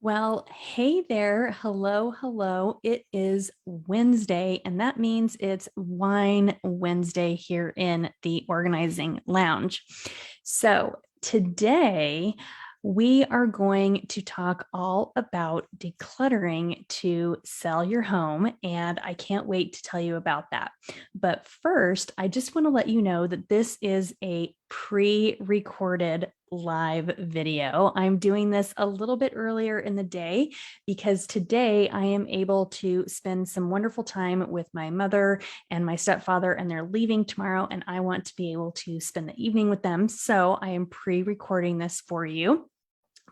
Well, hey there. Hello, hello. It is Wednesday, and that means it's Wine Wednesday here in the Organizing Lounge. So, today we are going to talk all about decluttering to sell your home, and I can't wait to tell you about that. But first, I just want to let you know that this is a pre-recorded live video. I'm doing this a little bit earlier in the day because today I am able to spend some wonderful time with my mother and my stepfather, and they're leaving tomorrow, and I want to be able to spend the evening with them. So I am pre-recording this for you.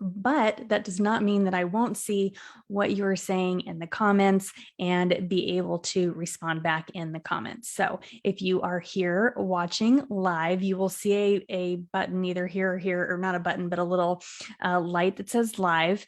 But that does not mean that I won't see what you're saying in the comments and be able to respond back in the comments. So if you are here watching live, you will see a button either here or here, or not a button, but a little light that says live.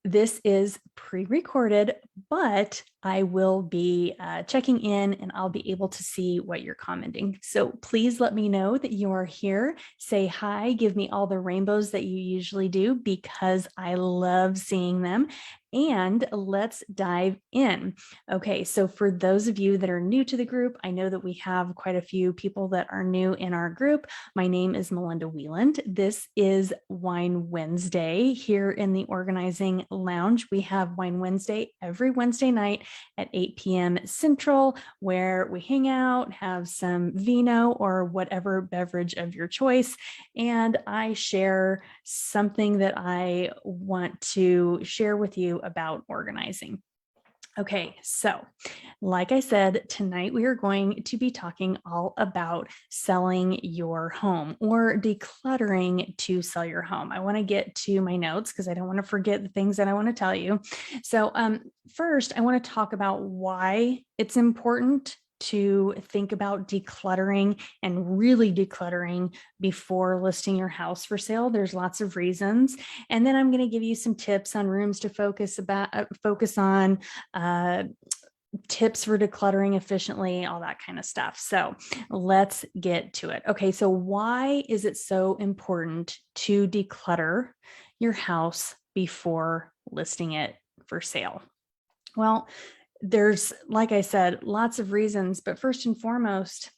This is pre-recorded, but I will be checking in and I'll be able to see what you're commenting. So please let me know that you are here. Say hi, give me all the rainbows that you usually do because I love seeing them. And let's dive in. Okay, so for those of you that are new to the group, I know that we have quite a few people that are new in our group. My name is Melinda Wieland. This is Wine Wednesday here in the Organizing Lounge. We have Wine Wednesday every Wednesday night at 8 p.m. Central, where we hang out, have some vino or whatever beverage of your choice, and I share something that I want to share with you about organizing. Okay, so like I said, tonight we are going to be talking all about selling your home or decluttering to sell your home. I want to get to my notes because I don't want to forget the things that I want to tell you. So first, I want to talk about why it's important to think about decluttering and really decluttering before listing your house for sale. There's lots of reasons. And then I'm going to give you some tips on rooms to focus on, tips for decluttering efficiently, all that kind of stuff. So let's get to it. Okay, so why is it so important to declutter your house before listing it for sale? Well, there's, like I said, lots of reasons, but first and foremost,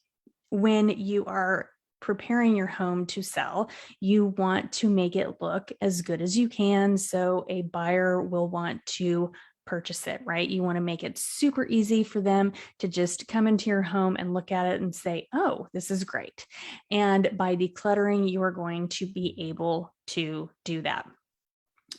when you are preparing your home to sell, you want to make it look as good as you can. So a buyer will want to purchase it, right? You want to make it super easy for them to just come into your home and look at it and say, oh, this is great. And by decluttering, you are going to be able to do that.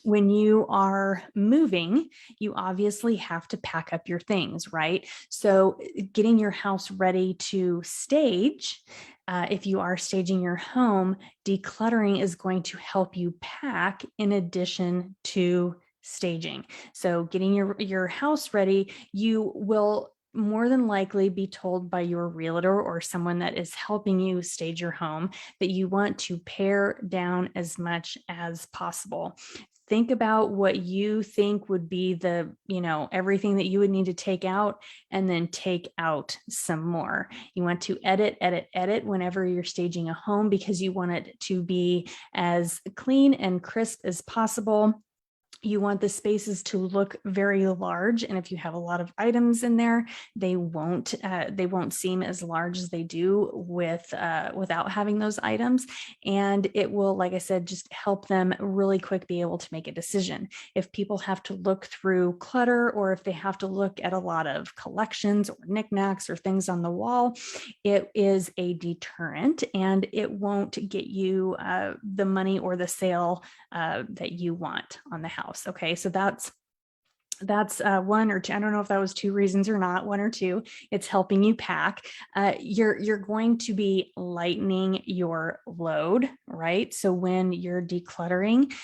When you are moving, you obviously have to pack up your things, right? So getting your house ready to stage, if you are staging your home, decluttering is going to help you pack in addition to staging. So getting your house ready, you will more than likely be told by your realtor or someone that is helping you stage your home that you want to pare down as much as possible. Think about what you think would be the, everything that you would need to take out, and then take out some more. You want to edit whenever you're staging a home because you want it to be as clean and crisp as possible. You want the spaces to look very large, and if you have a lot of items in there, they won't seem as large as they do without having those items. And it will, like I said, just help them really quick be able to make a decision. If people have to look through clutter, or if they have to look at a lot of collections or knickknacks or things on the wall, it is a deterrent, and it won't get you the money or the sale that you want on the house. Okay, so that's one or two. I don't know if that was two reasons or not, one or two. It's helping you pack. You're going to be lightening your load, right? So when you're decluttering,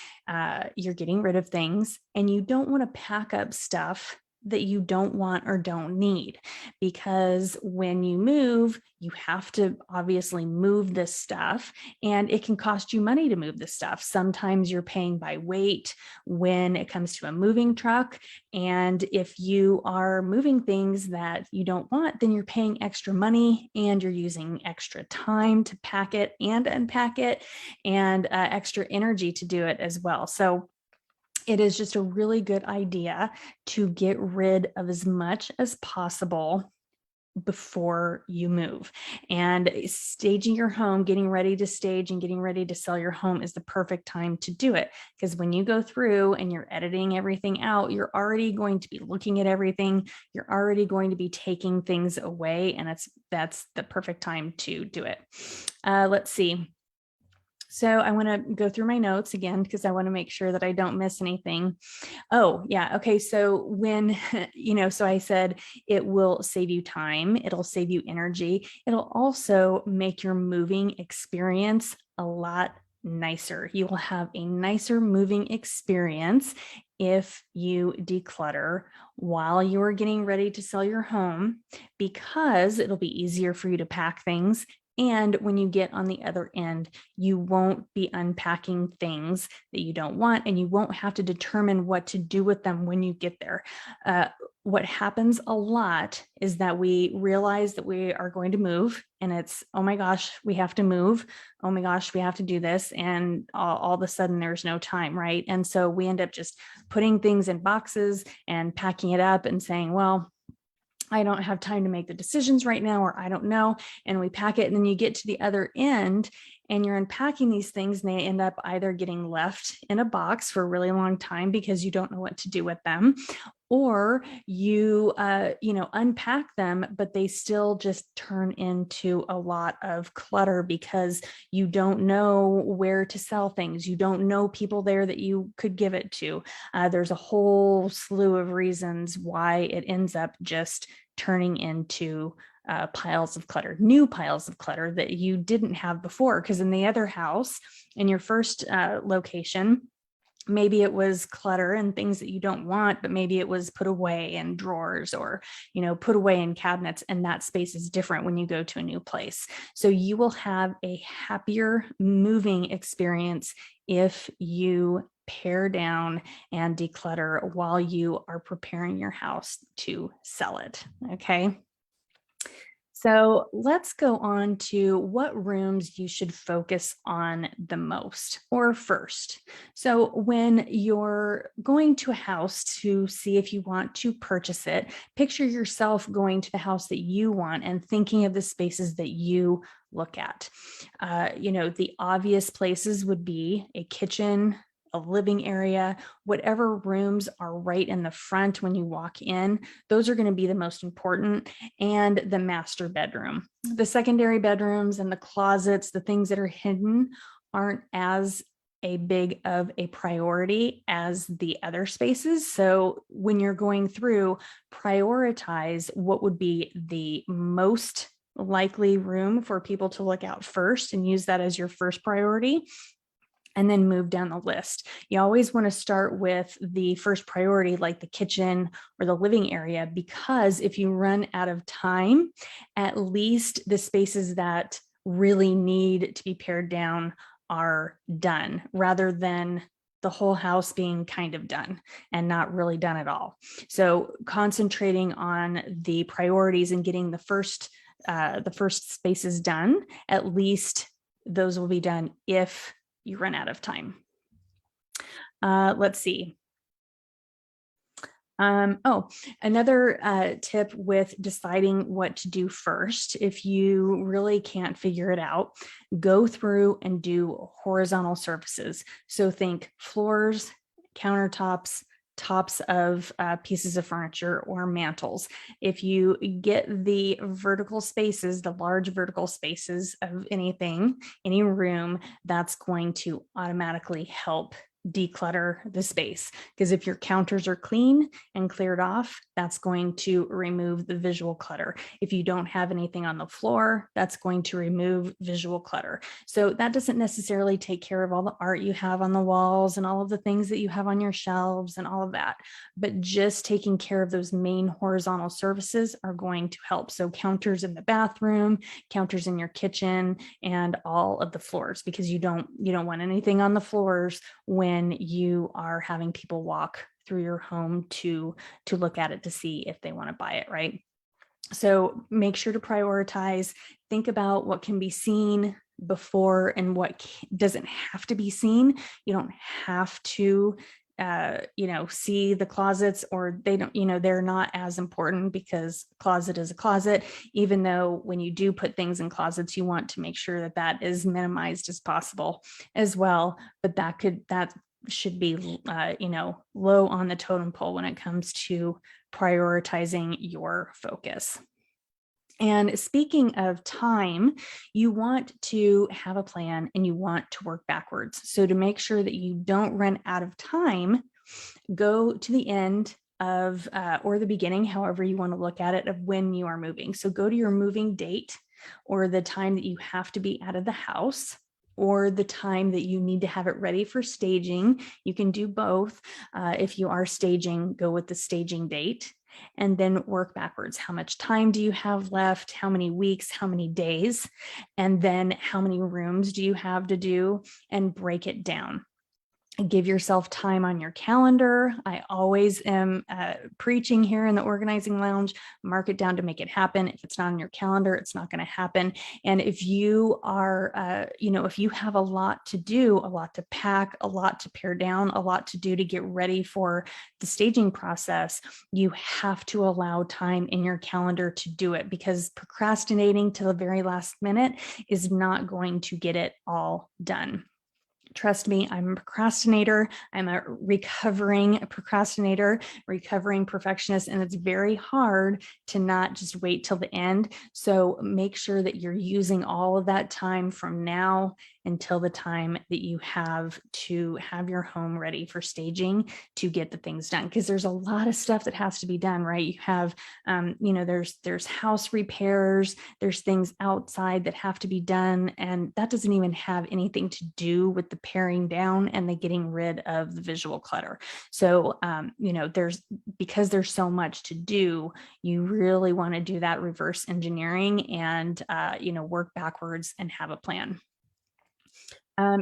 you're getting rid of things, and you don't want to pack up stuff that you don't want or don't need, because when you move, you have to obviously move this stuff, and it can cost you money to move this stuff. Sometimes you're paying by weight when it comes to a moving truck, and if you are moving things that you don't want, then you're paying extra money, and you're using extra time to pack it and unpack it, and extra energy to do it as well. So it is just a really good idea to get rid of as much as possible before you move. And staging your home, getting ready to stage and getting ready to sell your home is the perfect time to do it. Because when you go through and you're editing everything out, you're already going to be looking at everything. You're already going to be taking things away, and that's the perfect time to do it. Let's see. So I want to go through my notes again, because I want to make sure that I don't miss anything. Oh, yeah. Okay. So when, so I said it will save you time, it'll save you energy. It'll also make your moving experience a lot nicer. You will have a nicer moving experience if you declutter while you are getting ready to sell your home, because it'll be easier for you to pack things. And when you get on the other end, you won't be unpacking things that you don't want, and you won't have to determine what to do with them when you get there. What happens a lot is that we realize that we are going to move, and it's, oh my gosh, we have to move. Oh my gosh, we have to do this. And all of a sudden there's no time, right? And so we end up just putting things in boxes and packing it up and saying, well, I don't have time to make the decisions right now, or I don't know. And we pack it, and then you get to the other end and you're unpacking these things, and they end up either getting left in a box for a really long time because you don't know what to do with them, or you unpack them, but they still just turn into a lot of clutter because you don't know where to sell things. You don't know people there that you could give it to. There's a whole slew of reasons why it ends up just turning into piles of clutter, new piles of clutter that you didn't have before. Because in the other house, in your first location, maybe it was clutter and things that you don't want, but maybe it was put away in drawers or, put away in cabinets. And that space is different when you go to a new place. So you will have a happier moving experience if you pare down and declutter while you are preparing your house to sell it. Okay. So let's go on to what rooms you should focus on the most or first. So when you're going to a house to see if you want to purchase it, picture yourself going to the house that you want and thinking of the spaces that you look at. The obvious places would be a kitchen, a living area, whatever rooms are right in the front when you walk in, those are going to be the most important, and the master bedroom. The secondary bedrooms and the closets, the things that are hidden, aren't as a big of a priority as the other spaces. So when you're going through, prioritize what would be the most likely room for people to look at first and use that as your first priority, and then move down the list. You always want to start with the first priority, like the kitchen or the living area, because if you run out of time, at least the spaces that really need to be pared down are done, rather than the whole house being kind of done and not really done at all. So concentrating on the priorities and getting the first spaces done, at least those will be done if you run out of time. Let's see. Another tip with deciding what to do first, if you really can't figure it out, go through and do horizontal surfaces. So think floors, countertops, tops of pieces of furniture, or mantles. If you get the vertical spaces, the large vertical spaces of anything, any room, that's going to automatically help declutter the space. Because if your counters are clean and cleared off, that's going to remove the visual clutter. If you don't have anything on the floor, that's going to remove visual clutter. So that doesn't necessarily take care of all the art you have on the walls and all of the things that you have on your shelves and all of that, but just taking care of those main horizontal surfaces are going to help. So counters in the bathroom, counters in your kitchen, and all of the floors, because you don't want anything on the floors when you are having people walk through your home to look at it to see if they want to buy it, right? So make sure to prioritize, think about what can be seen before and what doesn't have to be seen. You don't have to see the closets, or they don't, they're not as important, because closet is a closet, even though when you do put things in closets, you want to make sure that that is minimized as possible as well. But that should be, low on the totem pole when it comes to prioritizing your focus. And speaking of time, you want to have a plan and you want to work backwards. So to make sure that you don't run out of time, go to the end of, or the beginning, however you want to look at it, of when you are moving. So go to your moving date, or the time that you have to be out of the house, or the time that you need to have it ready for staging. You can do both. If you are staging, go with the staging date, and then work backwards. How much time do you have left? How many weeks? How many days? And then how many rooms do you have to do? And break it down. Give yourself time on your calendar. I always am preaching here in the organizing lounge, mark it down to make it happen. If it's not on your calendar, it's not going to happen. And if you are, if you have a lot to do, a lot to pack, a lot to pare down, a lot to do to get ready for the staging process, you have to allow time in your calendar to do it, because procrastinating to the very last minute is not going to get it all done. Trust me, I'm a procrastinator. I'm a recovering procrastinator, recovering perfectionist, and it's very hard to not just wait till the end. So make sure that you're using all of that time from now until the time that you have to have your home ready for staging to get the things done. Because there's a lot of stuff that has to be done, right? You have, there's house repairs, there's things outside that have to be done. And that doesn't even have anything to do with the paring down and the getting rid of the visual clutter. So, because there's so much to do, you really want to do that reverse engineering and, work backwards and have a plan.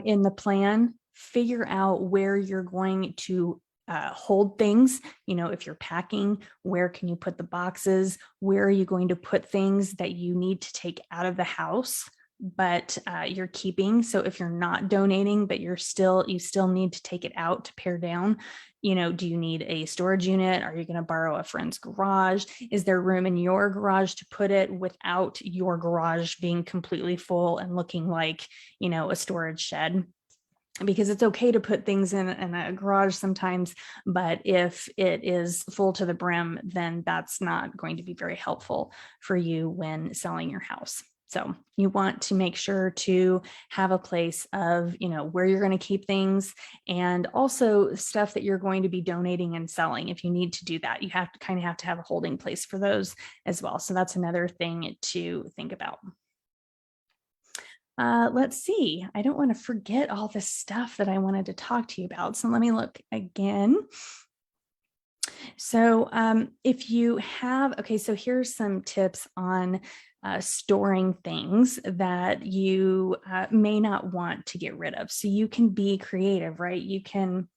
In the plan, figure out where you're going to hold things. If you're packing, where can you put the boxes? Where are you going to put things that you need to take out of the house, but you're keeping? So if you're not donating, but you still need to take it out to pare down, do you need a storage unit? Are you going to borrow a friend's garage? Is there room in your garage to put it without your garage being completely full and looking like, a storage shed? Because it's okay to put things in a garage sometimes, but if it is full to the brim, then that's not going to be very helpful for you when selling your house. So you want to make sure to have a place of, where you're going to keep things, and also stuff that you're going to be donating and selling. If you need to do that, you have to have a holding place for those as well. So that's another thing to think about. Let's see. I don't want to forget all the stuff that I wanted to talk to you about. So let me look again. So if you have, so here's some tips on storing things that you may not want to get rid of. So you can be creative, right? You can,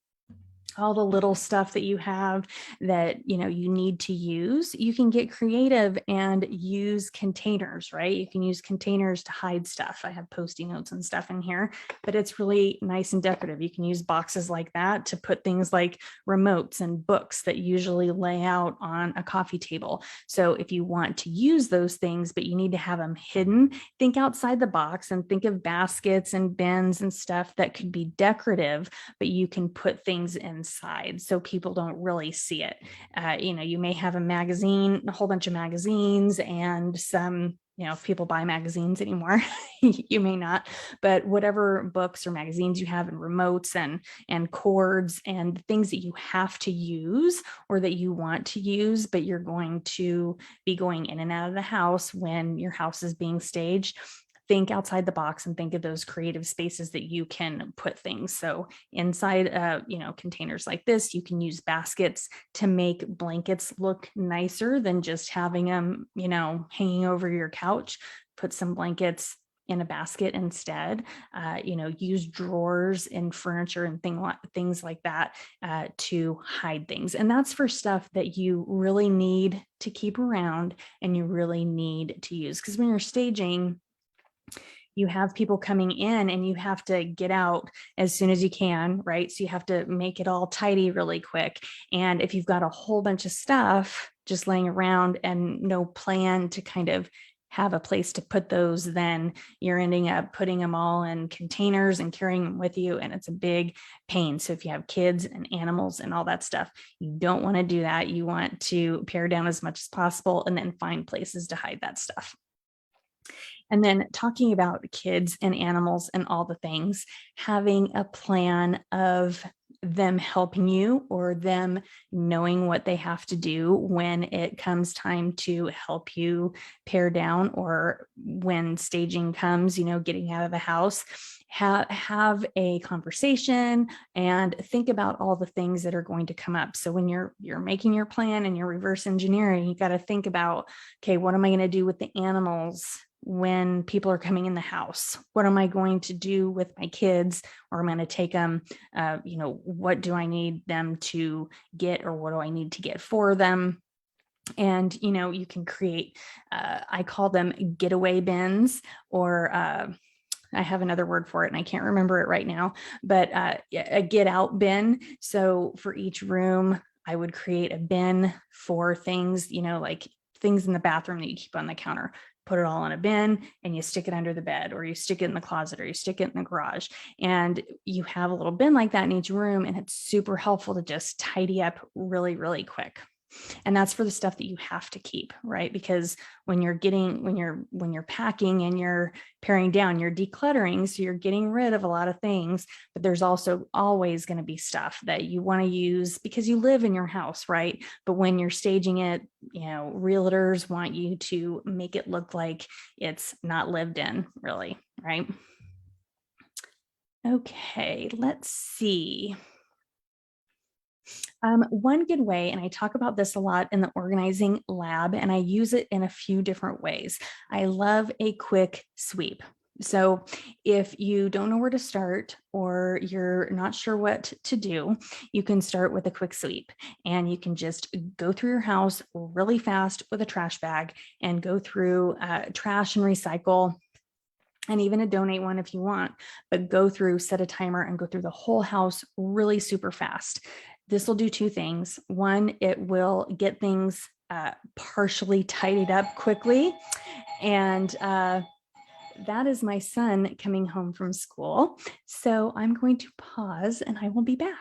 all the little stuff that you have that, you need to use, you can get creative and use containers, right? You can use containers to hide stuff. I have Post-it notes and stuff in here, but it's really nice and decorative. You can use boxes like that to put things like remotes and books that usually lay out on a coffee table. So if you want to use those things, but you need to have them hidden, think outside the box and think of baskets and bins and stuff that could be decorative, but you can put things inside so people don't really see it. You may have a whole bunch of magazines and some, if people buy magazines anymore, you may not, but whatever books or magazines you have, and remotes and cords and things that you have to use or that you want to use, but you're going to be going in and out of the house when your house is being staged. Think outside the box and think of those creative spaces that you can put things. So inside, containers like this, you can use baskets to make blankets look nicer than just having them, hanging over your couch. Put some blankets in a basket instead. Use drawers in furniture and things like that to hide things. And that's for stuff that you really need to keep around and you really need to use. Because when you're staging, you have people coming in and you have to get out as soon as you can, right? So you have to make it all tidy really quick. And if you've got a whole bunch of stuff just laying around and no plan to kind of have a place to put those, then you're ending up putting them all in containers and carrying them with you. And it's a big pain. So if you have kids and animals and all that stuff, you don't want to do that. You want to pare down as much as possible and then find places to hide that stuff. And then talking about kids and animals and all the things, having a plan of them helping you or them knowing what they have to do when it comes time to help you pare down, or when staging comes, getting out of the house. Have a conversation and think about all the things that are going to come up. So when you're making your plan and you're reverse engineering, you got to think about, okay, what am I going to do with the animals when people are coming in the house? What am I going to do with my kids? Or I'm going to take them, what do I need them to get, or what do I need to get for them? And, you can create, I call them getaway bins, or I have another word for it and I can't remember it right now, but a get out bin. So for each room, I would create a bin for things, like things in the bathroom that you keep on the counter. Put it all in a bin and you stick it under the bed, or you stick it in the closet, or you stick it in the garage. And you have a little bin like that in each room. And it's super helpful to just tidy up really, really quick. And that's for the stuff that you have to keep, right? Because when you're packing and you're paring down, you're decluttering. So you're getting rid of a lot of things, but there's also always going to be stuff that you want to use because you live in your house, right? But when you're staging it, realtors want you to make it look like it's not lived in, really, right? Okay, let's see. One good way, and I talk about this a lot in the organizing lab, and I use it in a few different ways. I love a quick sweep. So if you don't know where to start, or you're not sure what to do, you can start with a quick sweep, and you can just go through your house really fast with a trash bag and go through trash and recycle, and even a donate one if you want, but go through, set a timer, and go through the whole house really super fast. This will do two things. One, it will get things partially tidied up quickly. And that is my son coming home from school. So I'm going to pause and I will be back.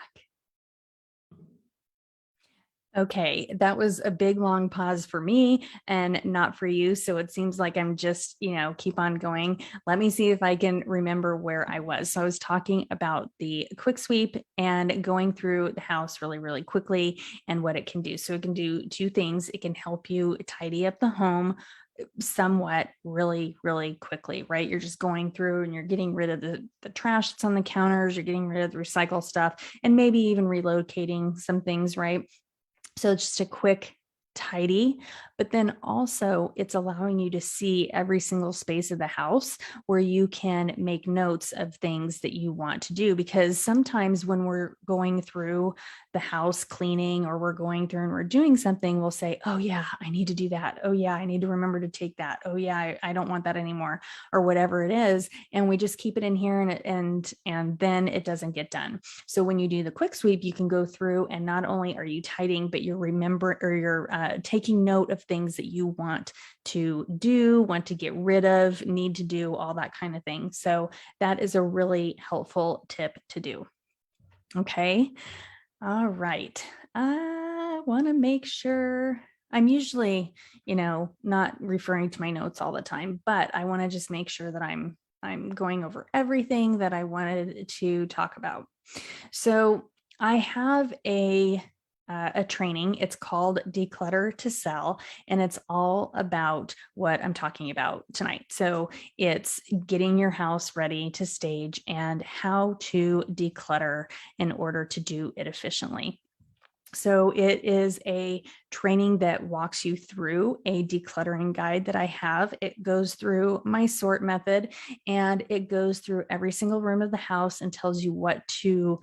Okay, that was a big long pause for me and not for you. So it seems like I'm just, keep on going. Let me see if I can remember where I was. So I was talking about the quick sweep and going through the house really, really quickly and what it can do. So it can do two things. It can help you tidy up the home somewhat really, really quickly, right? You're just going through and you're getting rid of the trash that's on the counters, you're getting rid of the recycle stuff, and maybe even relocating some things, right? So it's just a quick tidy, but then also it's allowing you to see every single space of the house where you can make notes of things that you want to do. Because sometimes when we're going through the house cleaning, or we're going through and we're doing something, we'll say, oh yeah, I need to do that. Oh yeah, I need to remember to take that. Oh yeah, I don't want that anymore, or whatever it is. And we just keep it in here and then it doesn't get done. So when you do the quick sweep, you can go through and not only are you tidying, but you're taking note of things that you want to do, want to get rid of, need to do, all that kind of thing. So that is a really helpful tip to do. Okay. All right. I want to make sure I'm usually, not referring to my notes all the time, but I want to just make sure that I'm going over everything that I wanted to talk about. So I have a training. It's called Declutter To Sell, and it's all about what I'm talking about tonight. So it's getting your house ready to stage and how to declutter in order to do it efficiently. So it is a training that walks you through a decluttering guide that I have. It goes through my sort method, and it goes through every single room of the house and tells you what to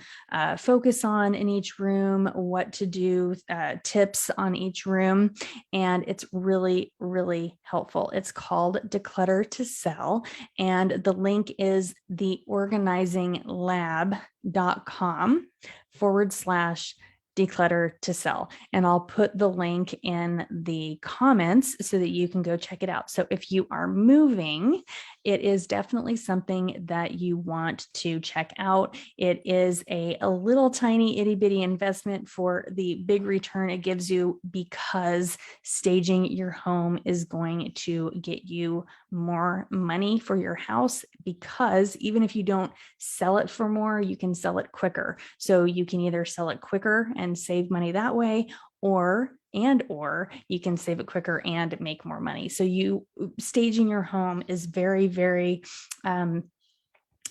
focus on in each room, what to do, tips on each room. And it's really, really helpful. It's called Declutter to Sell. And the link is theorganizinglab.com/Declutter to Sell. And I'll put the link in the comments so that you can go check it out. So if you are moving, it is definitely something that you want to check out. It is a little tiny itty bitty investment for the big return it gives you, because staging your home is going to get you more money for your house, because even if you don't sell it for more, you can sell it quicker. So you can either sell it quicker and save money that way, or you can save it quicker and make more money. So staging your home is very, very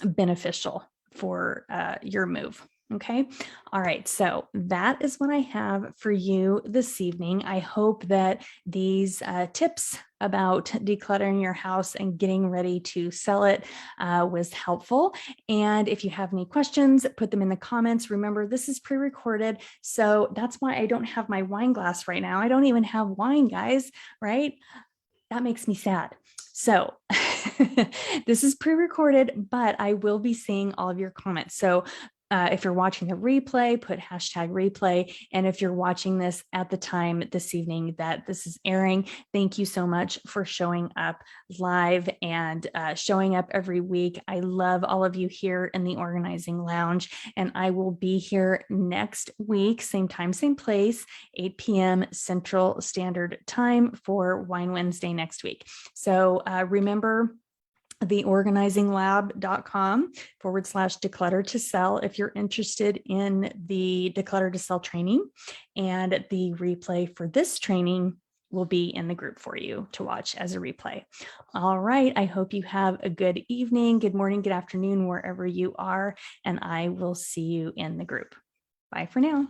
beneficial for your move. Okay. All right. So that is what I have for you this evening. I hope that these tips about decluttering your house and getting ready to sell it was helpful. And if you have any questions, put them in the comments. Remember, this is pre-recorded, so that's why I don't have my wine glass right now. I don't even have wine, guys, right? That makes me sad. So this is pre-recorded, but I will be seeing all of your comments. So if you're watching the replay, put #replay. And if you're watching this at the time this evening that this is airing, thank you so much for showing up live and showing up every week. I love all of you here in the Organizing Lounge, and I will be here next week, same time, same place, 8 p.m. Central Standard Time for Wine Wednesday next week. So remember, theorganizinglab.com/Declutter to Sell if you're interested in the Declutter to Sell training, and the replay for this training will be in the group for you to watch as a replay. All right. I hope you have a good evening, good morning, good afternoon, wherever you are, and I will see you in the group. Bye for now.